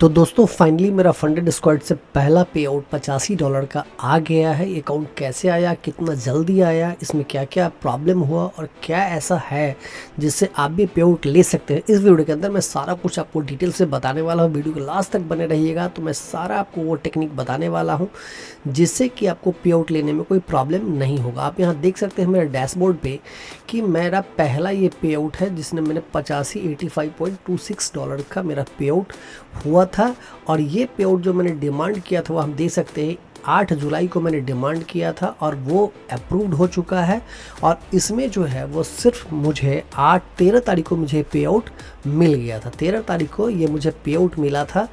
तो दोस्तों फाइनली मेरा फंडेड स्क्वाड से पहला पे आउट $85 का आ गया है। ये अकाउंट कैसे आया, कितना जल्दी आया, इसमें क्या क्या प्रॉब्लम हुआ और क्या ऐसा है जिससे आप भी पे आउट ले सकते हैं, इस वीडियो के अंदर मैं सारा कुछ आपको डिटेल से बताने वाला हूँ। वीडियो के लास्ट तक बने रहिएगा तो मैं सारा आपको वो टेक्निक बताने वाला हूँ जिससे कि आपको पे आउट लेने में कोई प्रॉब्लम नहीं होगा। आप यहाँ देख सकते हैं मेरे डैशबोर्ड पे कि मेरा पहला ये पे आउट है जिसने मैंने $85.26 का मेरा पे आउट हुआ था। और ये पे आउट जो मैंने डिमांड किया था वो हम देख सकते हैं 8 जुलाई को मैंने डिमांड किया था और वो अप्रूव्ड हो चुका है। और इसमें जो है वो सिर्फ मुझे 13 तारीख को मुझे पे आउट मिल गया था। 13 तारीख को ये मुझे पे आउट मिला था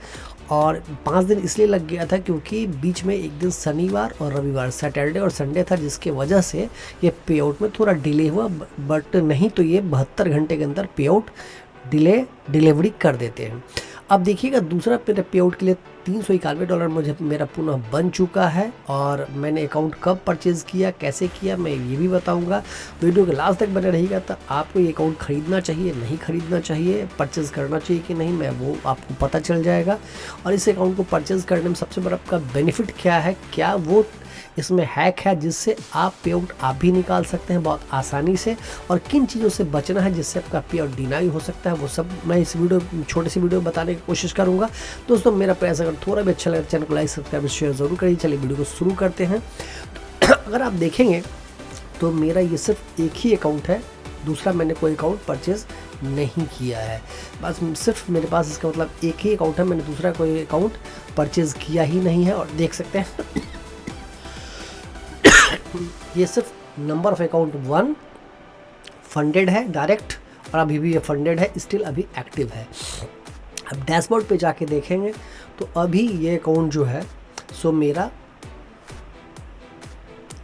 और 5 दिन इसलिए लग गया था क्योंकि बीच में एक दिन शनिवार और रविवार, सैटरडे और संडे था, जिसके वजह से ये पे आउट में थोड़ा डिले हुआ। बट नहीं तो ये 72 घंटे के अंदर पे आउट डिलीवरी कर देते हैं। अब देखिएगा दूसरा मेरे पे आउट के लिए $391 मुझे मेरा पुनः बन चुका है। और मैंने अकाउंट कब परचेज़ किया, कैसे किया, मैं ये भी बताऊंगा। वीडियो के लास्ट तक बने रहिएगा। तो आपको ये अकाउंट ख़रीदना चाहिए, नहीं ख़रीदना चाहिए, परचेज़ करना चाहिए कि नहीं, मैं वो आपको पता चल जाएगा। और इस अकाउंट को परचेज़ करने में सबसे बड़ा आपका बेनिफिट क्या है, क्या वो इसमें हैक है जिससे आप पे आउट आप भी निकाल सकते हैं बहुत आसानी से, और किन चीज़ों से बचना है जिससे आपका पे आउट डिनाई हो सकता है, वो सब मैं इस वीडियो छोटे सी वीडियो बताने की कोशिश करूंगा। दोस्तों मेरा प्रयास अगर थोड़ा भी अच्छा लगे चैनल को लाइक सब्सक्राइब शेयर ज़रूर करिए। चलिए वीडियो को शुरू करते हैं। अगर आप देखेंगे तो मेरा ये सिर्फ एक ही अकाउंट है, दूसरा मैंने कोई अकाउंट परचेज़ नहीं किया है। बस सिर्फ मेरे पास इसका मतलब एक ही अकाउंट है, मैंने दूसरा कोई अकाउंट परचेज़ किया ही नहीं है। और देख सकते हैं ये सिर्फ नंबर ऑफ अकाउंट 1 फंडेड है डायरेक्ट, और अभी भी ये फंडेड है, स्टिल अभी एक्टिव है। अब डैशबोर्ड पे जाके देखेंगे तो अभी ये अकाउंट जो है सो मेरा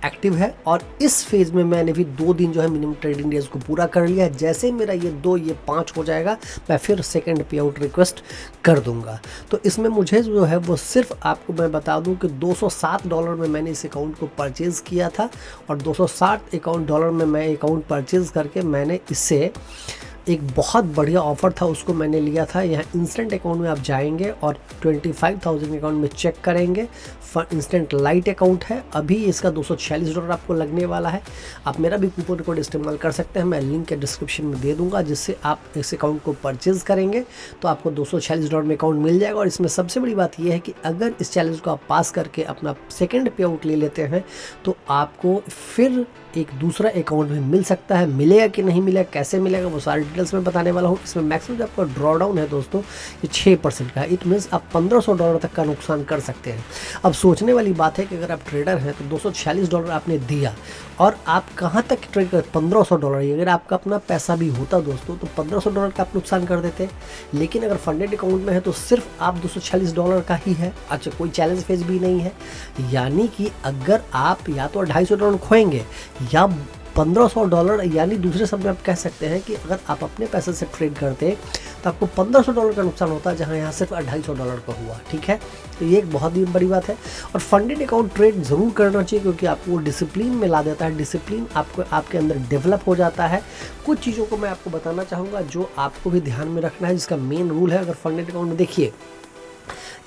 एक्टिव है। और इस फेज़ में मैंने भी 2 दिन जो है मिनिमम ट्रेडिंग डेज को पूरा कर लिया है। जैसे ही मेरा ये 2 ये 5 हो जाएगा मैं फिर सेकंड पे आउट रिक्वेस्ट कर दूंगा। तो इसमें मुझे जो है वो सिर्फ आपको मैं बता दूं कि $207 में मैंने इस अकाउंट को परचेज़ किया था। और $260 में मैं अकाउंट परचेज़ करके मैंने इससे एक बहुत बढ़िया ऑफ़र था उसको मैंने लिया था। यहाँ इंस्टेंट अकाउंट में आप जाएंगे और 25,000 अकाउंट में चेक करेंगे, इंस्टेंट लाइट अकाउंट है। अभी इसका $246 आपको लगने वाला है। आप मेरा भी कूपन कोड इस्तेमाल कर सकते हैं, मैं लिंक के डिस्क्रिप्शन में दे दूंगा, जिससे आप इस अकाउंट को परचेज़ करेंगे तो आपको $246 में अकाउंट मिल जाएगा। और इसमें सबसे बड़ी बात यह है कि अगर इस चैलेंज को आप पास करके अपना सेकेंड पे आउट ले लेते हैं तो आपको फिर एक दूसरा अकाउंट भी मिल सकता है। मिलेगा कि नहीं मिलेगा, कैसे मिलेगा, वो सारी डिटेल्स में बताने वाला हूँ। इसमें मैक्सिमम जो आपका ड्रॉ डाउन है दोस्तों ये 6% का है। इट मीन्स आप $1,500 तक का नुकसान कर सकते हैं। अब सोचने वाली बात है कि अगर आप ट्रेडर हैं तो $246 आपने दिया और आप कहाँ तक ट्रेड कर, $1,500। अगर आपका अपना पैसा भी होता दोस्तों तो $1,500 का आप नुकसान कर देते। लेकिन अगर फंडेड अकाउंट में है तो सिर्फ आप $246 का ही है। अच्छा, कोई चैलेंज फेज भी नहीं है। यानी कि अगर आप या तो $250 खोएंगे या $1,500, यानी दूसरे शब्द में आप कह सकते हैं कि अगर आप अपने पैसे से ट्रेड करते तो आपको $1,500 का नुकसान होता, जहां यहाँ सिर्फ $250 का हुआ। ठीक है, तो ये एक बहुत ही बड़ी बात है। और फंडेड अकाउंट ट्रेड ज़रूर करना चाहिए क्योंकि आपको डिसिप्लिन में ला देता है। डिसिप्लिन आपको आपके अंदर डेवलप हो जाता है। कुछ चीज़ों को मैं आपको बताना चाहूँगा जो आपको भी ध्यान में रखना है, जिसका मेन रूल है। अगर फंडेड अकाउंट में देखिए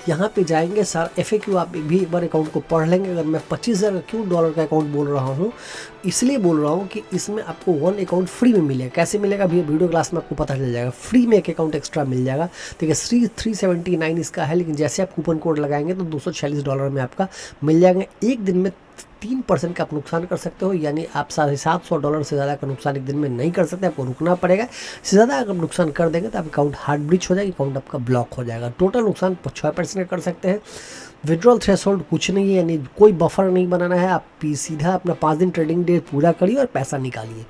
यहाँ पे जाएंगे सर FAQ आप भी एक बार अकाउंट को पढ़ लेंगे। अगर मैं $25,000 का क्यों डॉलर का अकाउंट बोल रहा हूँ, इसलिए बोल रहा हूँ कि इसमें आपको 1 अकाउंट फ्री में मिलेगा। कैसे मिलेगा अभी वीडियो क्लास में आपको पता चल जाएगा। फ्री में एक अकाउंट एक्स्ट्रा मिल जाएगा। देखिए $379 इसका है, लेकिन जैसे आप कूपन कोड लगाएंगे तो $246 में आपका मिल जाएगा। एक दिन में 3% का आप नुकसान कर सकते हो, यानी आप $750 से ज़्यादा का नुकसान एक दिन में नहीं कर सकते, आपको रुकना पड़ेगा। इससे ज़्यादा अगर नुकसान कर देंगे तो आप अकाउंट हार्ड ब्रीच हो जाएगा, अकाउंट आपका ब्लॉक हो जाएगा। टोटल नुकसान 6% का कर सकते हैं। विड्रॉल थ्रेशोल्ड कुछ नहीं है, यानी कोई बफर नहीं बनाना है। आप सीधा अपना 5 दिन ट्रेडिंग डे पूरा करिए और पैसा निकालिए।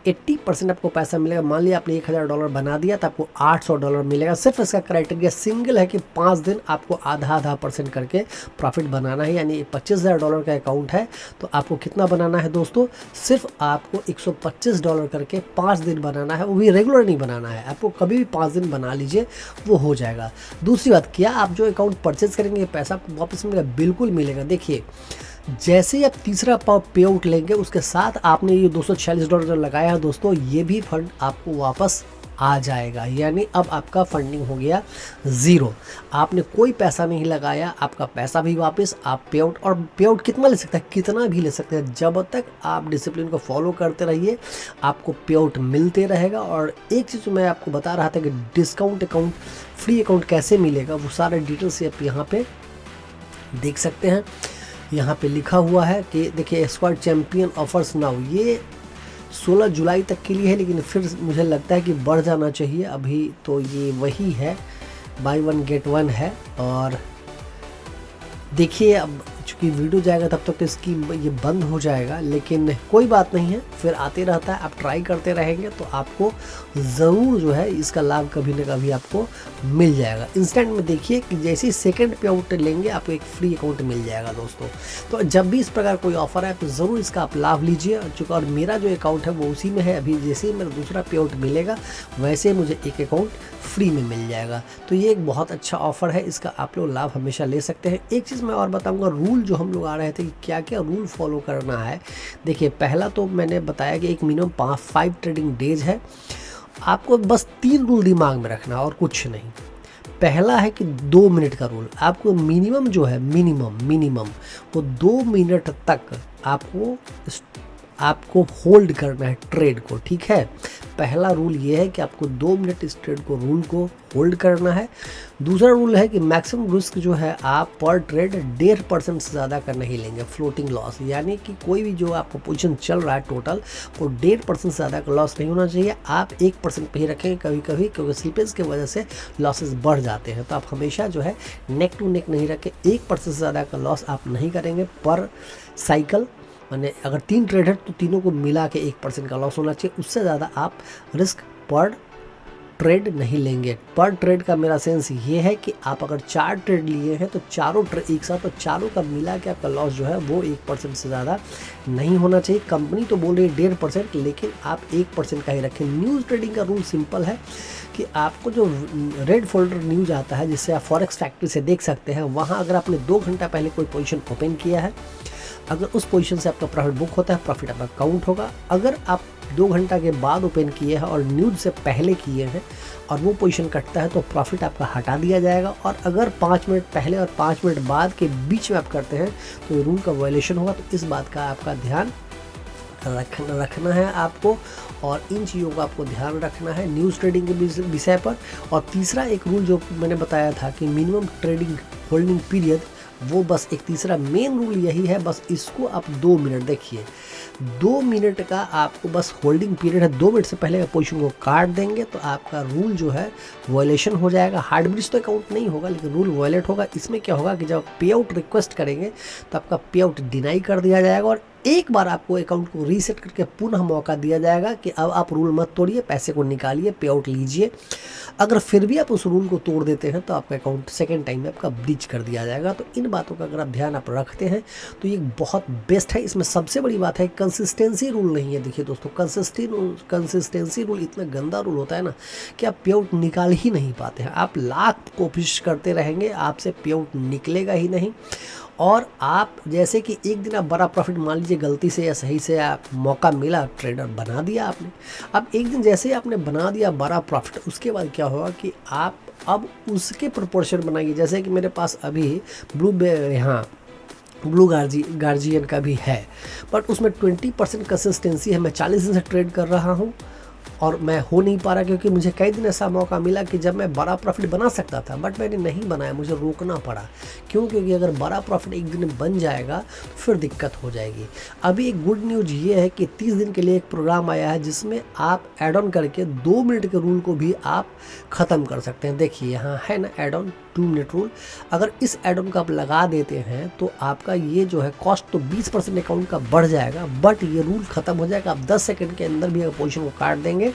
80% आपको पैसा मिलेगा। मान लिया आपने $1,000 बना दिया तो आपको $800 मिलेगा। सिर्फ इसका क्राइटेरिया सिंगल है कि 5 दिन आपको आधा % करके प्रॉफिट बनाना है। यानी $25,000 का अकाउंट है तो आपको कितना बनाना है दोस्तों, सिर्फ आपको $125 करके 5 दिन बनाना है। वो भी रेगुलर नहीं बनाना है, आपको कभी भी 5 दिन बना लीजिए, वो हो जाएगा। दूसरी बात, क्या आप जो अकाउंट परचेज करेंगे पैसा वापस मिलेगा? बिल्कुल मिलेगा। देखिए जैसे ही आप तीसरा पे आउट लेंगे उसके साथ आपने ये $246 जो लगाया है दोस्तों, ये भी फंड आपको वापस आ जाएगा। यानी अब आपका फंडिंग हो गया ज़ीरो, आपने कोई पैसा नहीं लगाया, आपका पैसा भी वापस, आप पे आउट, और पे आउट कितना ले सकते हैं, कितना भी ले सकते हैं। जब तक आप डिसिप्लिन को फॉलो करते रहिए आपको पे आउट मिलते रहेगा। और एक चीज़ मैं आपको बता रहा था कि डिस्काउंट अकाउंट, फ्री अकाउंट कैसे मिलेगा, वो सारे डिटेल्स आप यहाँ पे देख सकते हैं। यहाँ पे लिखा हुआ है कि देखिए स्क्वाड चैम्पियन ऑफर्स नाउ, ये 16 जुलाई तक के लिए है, लेकिन फिर मुझे लगता है कि बढ़ जाना चाहिए। अभी तो ये वही है, बाय वन गेट वन है। और देखिए अब चूँकि वीडियो जाएगा तब तक तो इसकी ये बंद हो जाएगा, लेकिन कोई बात नहीं है, फिर आते रहता है। आप ट्राई करते रहेंगे तो आपको ज़रूर जो है इसका लाभ कभी ना कभी आपको मिल जाएगा। इंस्टेंट में देखिए कि जैसे ही सेकंड पे आउट लेंगे आपको एक फ्री अकाउंट मिल जाएगा दोस्तों। तो जब भी इस प्रकार कोई ऑफर है तो ज़रूर इसका आप लाभ लीजिए। चूँकि और मेरा जो अकाउंट है वो उसी में है, अभी जैसे ही मेरा दूसरा पे आउट मिलेगा वैसे ही मुझे एक अकाउंट फ्री में मिल जाएगा। तो ये एक बहुत अच्छा ऑफ़र है, इसका आप लोग लाभ हमेशा ले सकते हैं। एक चीज़ मैं और बताऊंगा, रूल जो हम लोग आ रहे थे कि क्या क्या रूल फॉलो करना है। देखिए पहला तो मैंने बताया कि एक मिनिमम 5 ट्रेडिंग डेज है, आपको बस 3 रूल दिमाग में रखना और कुछ नहीं। पहला है कि 2 मिनट का रूल, आपको मिनिमम जो है मिनिमम वो 2 मिनट तक आपको होल्ड करना है ट्रेड को, ठीक है। पहला रूल ये है कि आपको 2 मिनट इस ट्रेड को रूल को होल्ड करना है। दूसरा रूल है कि मैक्सिमम रिस्क जो है आप पर ट्रेड 1.5% से ज़्यादा का नहीं लेंगे, फ्लोटिंग लॉस, यानी कि कोई भी जो आपका पोजीशन चल रहा है टोटल वो 1.5% से ज़्यादा का लॉस नहीं होना चाहिए। आप 1% पे ही रखेंगे कभी कभी, क्योंकि स्लिपेज की वजह से लॉसेस बढ़ जाते हैं। तो आप हमेशा जो है नेक टू नेक नहीं रखें, 1% से ज़्यादा का लॉस आप नहीं करेंगे पर साइकिल। मैंने अगर 3 ट्रेड है तो तीनों को मिला के 1% का लॉस होना चाहिए, उससे ज़्यादा आप रिस्क पर ट्रेड नहीं लेंगे। पर ट्रेड का मेरा सेंस ये है कि आप अगर 4 ट्रेड लिए हैं तो चारों ट्रेड एक साथ, तो चारों का मिला के आपका लॉस जो है वो 1% से ज़्यादा नहीं होना चाहिए। कंपनी तो बोल रही है 1.5%, लेकिन आप 1% का ही रखें। न्यूज़ ट्रेडिंग का रूल सिंपल है कि आपको जो रेड फोल्डर न्यूज़ आता है जिससे आप फॉरेक्स फैक्ट्री से देख सकते हैं, वहाँ अगर आपने 2 घंटा पहले कोई पोजीशन ओपन किया है, अगर उस पोजीशन से आपका प्रॉफिट बुक होता है, प्रॉफिट आपका काउंट होगा। अगर आप 2 घंटा के बाद ओपन किए हैं और न्यूज़ से पहले किए हैं और वो पोजीशन कटता है तो प्रॉफिट आपका हटा दिया जाएगा। और अगर 5 मिनट पहले और 5 मिनट बाद के बीच में आप करते हैं तो ये रूल का वायलेशन होगा। तो इस बात का आपका ध्यान रखना है आपको, और इन चीज़ों का आपको ध्यान रखना है न्यूज़ ट्रेडिंग के विषय पर। और तीसरा एक रूल जो मैंने बताया था कि मिनिमम ट्रेडिंग होल्डिंग पीरियड, वो बस एक तीसरा मेन रूल यही है, बस इसको आप 2 मिनट देखिए। 2 मिनट का आपको बस होल्डिंग पीरियड है, 2 मिनट से पहले पोजीशन को काट देंगे तो आपका रूल जो है वायलेशन हो जाएगा। हार्ड ब्रिज तो अकाउंट नहीं होगा लेकिन रूल वायलेट होगा। इसमें क्या होगा कि जब पे आउट रिक्वेस्ट करेंगे तो आपका पे आउट डिनाई कर दिया जाएगा और एक बार आपको अकाउंट को रीसेट करके पुनः मौका दिया जाएगा कि अब आप रूल मत तोड़िए, पैसे को निकालिए, पे आउट लीजिए। अगर फिर भी आप उस रूल को तोड़ देते हैं तो आपका अकाउंट सेकंड टाइम में आपका ब्रीच कर दिया जाएगा। तो इन बातों का अगर आप ध्यान आप रखते हैं तो ये बहुत बेस्ट है। इसमें सबसे बड़ी बात है कंसिस्टेंसी रूल नहीं है। देखिए दोस्तों, कंसिस्टेंसी रूल इतना गंदा रूल होता है ना कि आप पे आउट निकाल ही नहीं पाते हैं। आप लाख कोशिश करते रहेंगे, आपसे पे आउट निकलेगा ही नहीं। और आप जैसे कि एक दिन आप बड़ा प्रॉफिट, मान लीजिए गलती से या सही से आप मौका मिला, ट्रेडर बना दिया आपने, अब एक दिन जैसे ही आपने बना दिया बड़ा प्रॉफिट, उसके बाद क्या होगा कि आप अब उसके प्रोपोर्शन बनाइए। जैसे कि मेरे पास अभी ब्लू गार्जियन का भी है, बट उसमें 20% कंसिस्टेंसी है। मैं 40 दिन से ट्रेड कर रहा हूँ और मैं हो नहीं पा रहा, क्योंकि मुझे कई दिन ऐसा मौका मिला कि जब मैं बड़ा प्रॉफिट बना सकता था बट मैंने नहीं बनाया, मुझे रोकना पड़ा। क्यों? क्योंकि अगर बड़ा प्रॉफिट एक दिन बन जाएगा तो फिर दिक्कत हो जाएगी। अभी एक गुड न्यूज़ ये है कि 30 दिन के लिए एक प्रोग्राम आया है जिसमें आप एड ऑन करके 2 मिनट के रूल को भी आप ख़त्म कर सकते हैं। देखिए यहाँ है ना एड ऑन 2 मिनट रूल, अगर इस एड ऑन का आप लगा देते हैं तो आपका ये जो है कॉस्ट तो 20% अकाउंट का बढ़ जाएगा, बट ये रूल ख़त्म हो जाएगा। आप 10 सेकंड के अंदर भी अगर पोजीशन को काट देंगे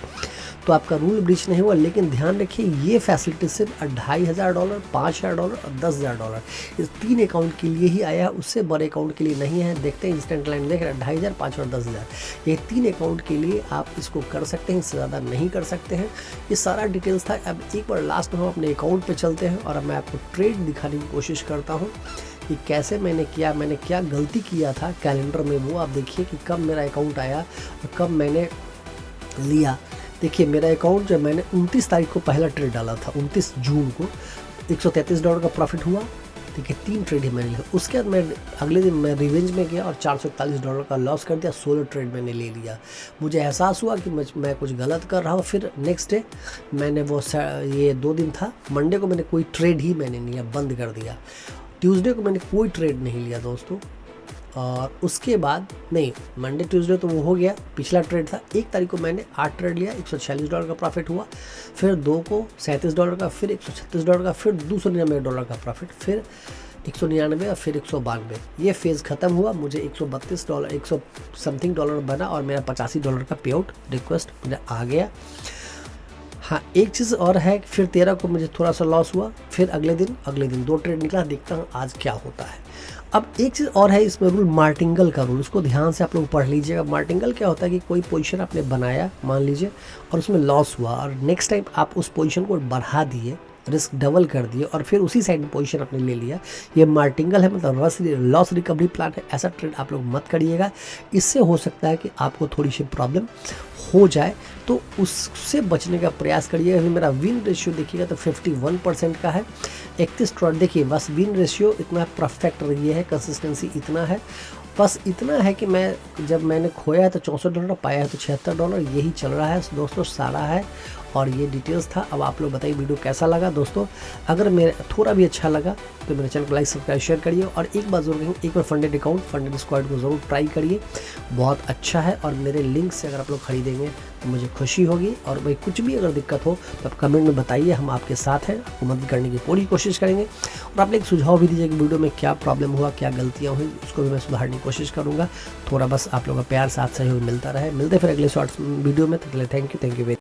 तो आपका रूल ब्रीच नहीं हुआ। लेकिन ध्यान रखिए ये फैसिलिटी सिर्फ $2500, $5000 और $10000 इस 3 अकाउंट के लिए ही आया है, उससे बड़े अकाउंट के लिए नहीं है। देखते हैं इंस्टेंट लाइन देख रहे हैं 2500, 5000 और 10000, ये 3 अकाउंट के लिए आप इसको कर सकते हैं, इससे ज़्यादा नहीं कर सकते हैं। ये सारा डिटेल्स था। अब एक बार लास्ट में हम अपने अकाउंट पे चलते हैं और मैं आपको ट्रेड दिखाने की कोशिश करता हूँ कि कैसे मैंने क्या गलती किया था कैलेंडर में। वो आप देखिए कि कब मेरा अकाउंट आया और कब मैंने लिया। देखिए मेरा अकाउंट जो मैंने 29 तारीख को पहला ट्रेड डाला था, 29 जून को $133 का प्रॉफिट हुआ। देखिए 3 ट्रेड ही मैंने लिया। उसके बाद मैं अगले दिन मैं रिवेंज में गया और $441 का लॉस कर दिया। 16 ट्रेड मैंने ले लिया। मुझे एहसास हुआ कि मैं कुछ गलत कर रहा हूँ। फिर नेक्स्ट डे मैंने ये 2 दिन था, मंडे को मैंने कोई ट्रेड ही मैंने नहीं लिया, बंद कर दिया। ट्यूसडे को मैंने कोई ट्रेड नहीं लिया दोस्तों। और उसके बाद नहीं, मंडे ट्यूसडे तो वो हो गया, पिछला ट्रेड था। 1 तारीख को मैंने 8 ट्रेड लिया, $146 का प्रॉफिट हुआ। फिर 2 को $37 का, फिर $136 का, फिर $299 का प्रॉफिट, फिर 199 और फिर 192। ये फेज़ ख़त्म हुआ। मुझे $132 100 समथिंग डॉलर बना और मेरा $85 का पे आउट रिक्वेस्ट मुझे आ गया। हाँ, एक चीज़ और है, फिर 13 को मुझे थोड़ा सा लॉस हुआ। फिर अगले दिन 2 ट्रेड निकला। देखता हूँ आज क्या होता है। अब एक चीज़ और है इसमें रूल, मार्टिंगल का रूल, उसको ध्यान से आप लोग पढ़ लीजिएगा। मार्टिंगल क्या होता है कि कोई पोजीशन आपने बनाया मान लीजिए और उसमें लॉस हुआ और नेक्स्ट टाइम आप उस पोजीशन को बढ़ा दिए, रिस्क डबल कर दिए और फिर उसी साइड में पोजीशन आपने ले लिया। ये मार्टिंगल है, मतलब लॉस रिकवरी प्लान है। ऐसा ट्रेड आप लोग मत करिएगा। इससे हो सकता है कि आपको थोड़ी सी प्रॉब्लम हो जाए, तो उससे बचने का प्रयास करिएगा। अभी मेरा विन रेशियो देखिएगा तो 51% का है। 31 ट्रेड देखिए, बस विन रेशियो इतना परफेक्ट रही है, कंसिस्टेंसी इतना है, बस इतना है कि जब मैंने खोया है तो $64, पाया है तो $76, यही चल रहा है दोस्तों, सारा है। और ये डिटेल्स था। अब आप लोग बताइए वीडियो कैसा लगा दोस्तों। अगर मेरे थोड़ा भी अच्छा लगा तो मेरे चैनल को लाइक सब्सक्राइब शेयर करिए। और एक बात ज़रूर कहेंगे, एक बार फंडेड अकाउंट फंडेड स्क्वाड को ज़रूर ट्राई करिए, बहुत अच्छा है। और मेरे लिंक से अगर आप लोग खरीदेंगे तो मुझे खुशी होगी। और भाई कुछ भी अगर दिक्कत हो तो आप कमेंट में बताइए, हम आपके साथ हैं, आपको मदद करने की पूरी कोशिश करेंगे। और आप एक सुझाव भी दीजिए कि वीडियो में क्या प्रॉब्लम हुआ, क्या गलतियाँ हुई, उसको भी मैं सुधारने की कोशिश करूँगा। थोड़ा बस आप लोगों का प्यार साथ सहयोग मिलता रहे। मिलते फिर अगले शॉर्ट्स वीडियो में। तक के लिए थैंक यू वेरी